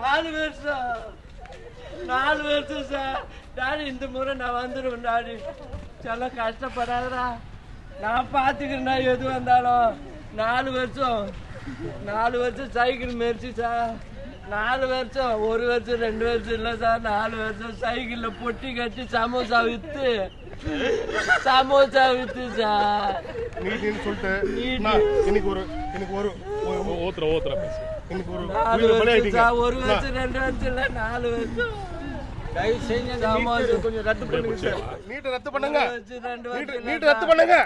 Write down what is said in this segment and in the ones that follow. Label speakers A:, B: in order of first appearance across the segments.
A: 4 வருஷம் 4 வருஷம் sir. Daddy இந்த முறை நான் வந்துடுவேன் டாடி. செல்லம் கஷ்டப்படாதடா, நான் பார்த்துக்கிறேன்டா எது வந்தாலும். 4 வருஷம் சைக்கிள் முயற்சி சார். 4 வருஷம், 1 வருஷம் 2 வருஷம் இல்லை சார். 4 வருஷம் சைக்கிளில் பொட்டி கட்டி சமோசா விற்று சார்.
B: நீட்டின்னு சொல்லிட்டு இன்னைக்கு ஒரு 4
A: வருஷம் சார். 1 வருஷம் 2 வருஷம் இல்லை, 4 வருஷம்.
B: கொஞ்சம் ரத்து பண்ணுங்க. நீட்டை ரத்து பண்ணுங்க. நீட்டை ரத்து பண்ணுங்க.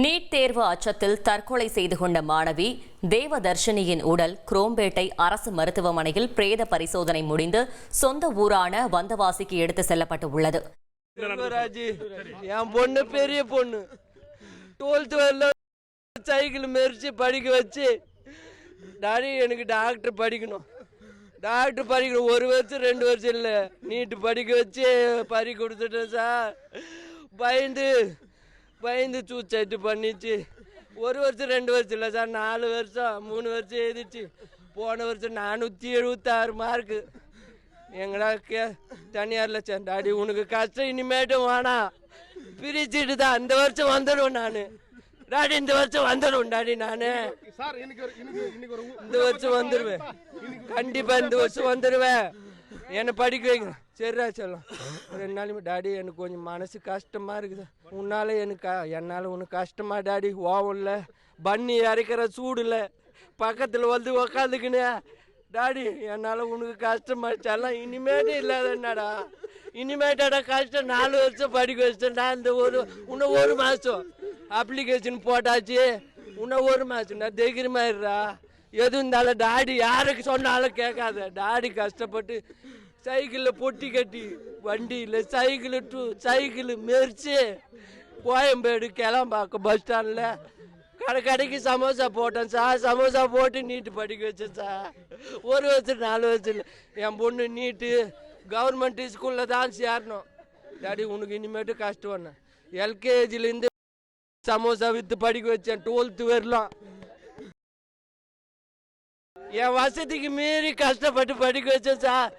C: நீட் தேர்வு அச்சத்தில் தற்கொலை செய்து கொண்ட மாணவி தேவதர்ஷினியின் உடல் குரோம்பேட்டை அரசு மருத்துவமனையில் பிரேத பரிசோதனை முடிந்து சொந்த ஊரான வந்தவாசிக்கு எடுத்து செல்லப்பட்டு உள்ளது.
A: என் பொண்ணு பெரிய பொண்ணு 12th சைக்கிள் மெரிச்சு படிக்க வச்சு, டாடி எனக்கு டாக்டர் படிக்கணும் 1 வருஷம் 2 வருஷம் இல்லை, நீட்டு படிக்க வச்சு பறி கொடுத்துட்டேன் சார். பயந்து சூசைட்டு பண்ணிச்சு. 1 வருஷம் 2 வருஷம் இல்லை சார், 4 வருஷம் 3 வருஷம் எழுதிச்சு. போன வருஷம் 476 மார்க்கு. எங்கடா தனியாரில் சார். டாடி உனக்கு கஷ்டம் இனிமேட்டும் வேணாம், பிரிச்சுட்டு தான் இந்த வருஷம் வந்துடும் நான். டாடி இந்த வருஷம் வந்துடும் டாடி. நான் இந்த வருஷம் வந்துடுவேன், கண்டிப்பா இந்த வருஷம் வந்துடுவேன். என்னை படிக்க வைங்க. சரிடா செல்லம். 2 நாளைக்கு டாடி எனக்கு கொஞ்சம் மனசு கஷ்டமா இருக்குது. என்னால் உனக்கு கஷ்டமா டாடி? ஓவம் இல்லை, பண்ணி இறக்கிற சூடு இல்லை, பக்கத்தில் வந்து உக்காந்துக்கினே டாடி. என்னால் உனக்கு கஷ்டமா செல்லம். இனிமேட்டு இல்லாத என்னடா, இனிமேட்டாடா கஷ்டம். 4 வருஷம் படிக்க வச்சிட்டேன்டா. இந்த இன்னும் 1 மாதம் அப்ளிகேஷன் போட்டாச்சு. இன்னும் 1 மாதம்டா, தைரியமாயிடுறா. எது இருந்தாலும் டாடி யாருக்கு சொன்னாலும் கேட்காத. டாடி கஷ்டப்பட்டு சைக்கிளில் பொட்டி கட்டி வண்டியில் சைக்கிள் மெரிச்சு கோயம்பேடு கிளம்பாக்கம் பஸ் ஸ்டாண்டில் கடைக்கு சமோசா போட்டேன் சார். சமோசா போட்டு நீட்டு படிக்க வச்சேன் சார். 1 வருஷம் 4 வருஷம் இல்லை. என் பொண்ணு நீட்டு கவர்மெண்ட் ஸ்கூலில் தான் சேரணும். டாடி உனக்கு இனிமேட்டு கஷ்டம் ஒன்று. எல்கேஜிலேருந்து சமோசா விற்று படிக்க வச்சேன் 12th வரலாம். என் வசதிக்கு மீறி கஷ்டப்பட்டு படிக்க வச்சேன் சார்.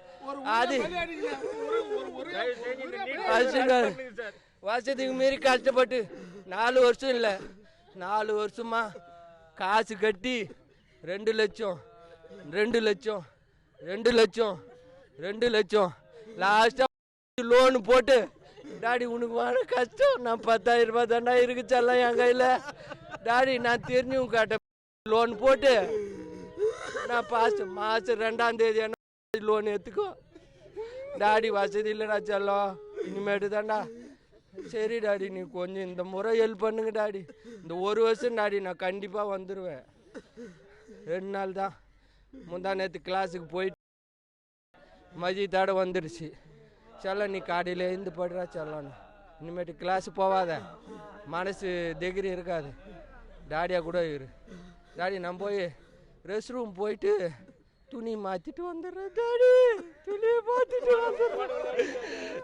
A: அது வசதிக்கு மீறி கஷ்டப்பட்டு 4 வருஷம் இல்லை, 4 வருஷமா காசு கட்டி 2 லட்சம் லாஸ்டா லோனு போட்டு, டாடி உனக்கு வாழ கஷ்டம். நான் 10,000 ரூபாய் தாண்டா இருக்குச்செல்லாம் என் கையில். டாடி நான் தெரிஞ்சவங்க காட்ட லோன் போட்டு நான் மாதம் 2ஆம் தேதி என்ன லோன் எடுத்துக்கோ. டாடி வசதி இல்லைடா செல்லம், இனிமேட்டு தாண்டா. சரி டாடி, நீ கொஞ்சம் இந்த முறை ஹெல்ப் பண்ணுங்க டாடி. இந்த 1 வருஷம் டாடி நான் கண்டிப்பாக வந்துடுவேன். 2 நாள் தான். முந்தா நேற்று கிளாஸுக்கு போயிட்டு மதியத்தோட வந்துடுச்சு. செல்லம் நீ காலையில் எழுந்து படுறா செல்லம். இனிமேட்டு கிளாஸு போவாத, மனசு தைரி இருக்காது. டாடியா கூட இரு டாடி. நான் போய் ரெஸ்ட் ரூம் போயிட்டு துணி மாற்றிட்டு வந்துடுறேன் டாடி.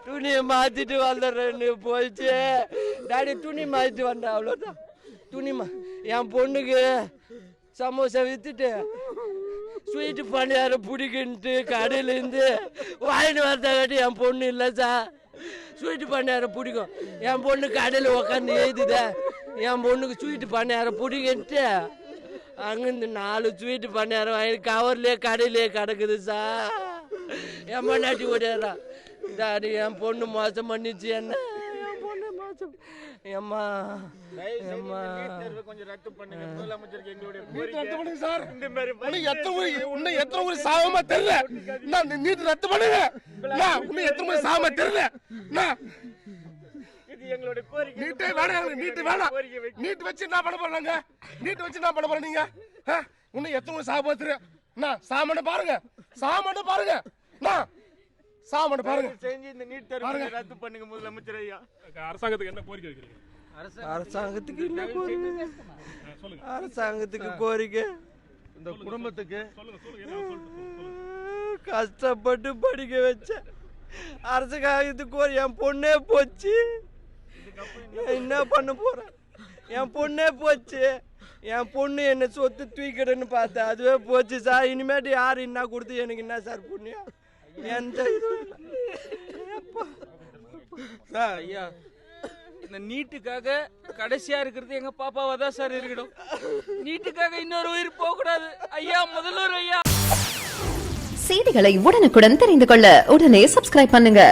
A: துணியை மாற்றிட்டு வந்துடுறேன்னு போயிடுச்சு டாடி. துணி மாற்றிட்டு வந்தேன், அவ்வளோதான். என் பொண்ணுக்கு சமோசா விற்றுட்டு ஸ்வீட்டு பணியாரம் பிடிக்குன்ட்டு கடையிலேருந்து வாங்கிட்டு வரதாட்டி என் பொண்ணு இல்லை சார். ஸ்வீட்டு பணியாரம் பிடிக்கும். என் பொண்ணு கடையில் உக்காந்து எழுதுதே, என் பொண்ணுக்கு ஸ்வீட்டு பணியாரம் பிடிக்குன்ட்டு அங்கேருந்து 4 ஸ்வீட்டு பணியாரம் வாங்கி கவர்லேயே கடையிலே கிடக்குது சார். என் பொண்ணாட்டி ஓடிடுறா. டாடி என் பொண்ணு மோசம் பண்ணிச்சு என்ன. என் பொண்ணு மோசம். ஏம்மா கொஞ்சம் ரத்து பண்ணுங்க. முதலமைச்சருக்கு எங்களுடைய எத்தனை முறை சாவமா தெரியல. நீட் ரத்து பண்ணுங்க. இன்னும் எத்தனை முறை சாவமா தெரியல. எங்களுடைய கோரிக்கை நீட்டே வேணாம். நீட்டு வேணாம். நீட் வச்சு என்ன பண்ண போறாங்க? நீட் வச்சு என்ன பண்ண போறீங்க? இன்னும் எத்தனை முறை சாவமா தெரியும். சாமனை பாருங்க, சாமனை பாருங்க, சாமனை பாருங்க. செஞ்சு இந்த நீட் தேர்வை ரத்து பண்ணுங்க முதலமைச்சர் ஐயா. அரசாங்கத்துக்கு என்ன கோரிக்கை வைக்கிறீங்க? அரசாங்கத்துக்கு என்ன கோரிக்கை? அரசாங்கத்துக்கு கோரிக்கை, இந்த குடும்பத்துக்கு கஷ்டப்பட்டு படிக்க வச்ச அரசாங்கத்துக்கு என் பொண்ணே போச்சு. என்ன பண்ண போறேன்? என் பொண்ணே போச்சு. என் பொண்ணு என்ன சொத்து தூக்கிடுன்னு பார்த்தேன், அதுவே போச்சு சார். இனிமேட்டு யார் என்ன கொடுத்து எனக்கு என்ன சார் புண்ணியம்? எந்த
D: சார் ஐயா, இந்த நீட்டுக்காக கடைசியா இருக்கிறது எங்க பாப்பாவா தான் சார் இருக்கணும். நீட்டுக்காக இன்னொரு உயிர் போக கூடாது ஐயா. முதல்வர் ஐயா,
E: செய்திகளை உடனுக்குடன் தெரிந்து கொள்ள உடனே சப்ஸ்கிரைப் பண்ணுங்க.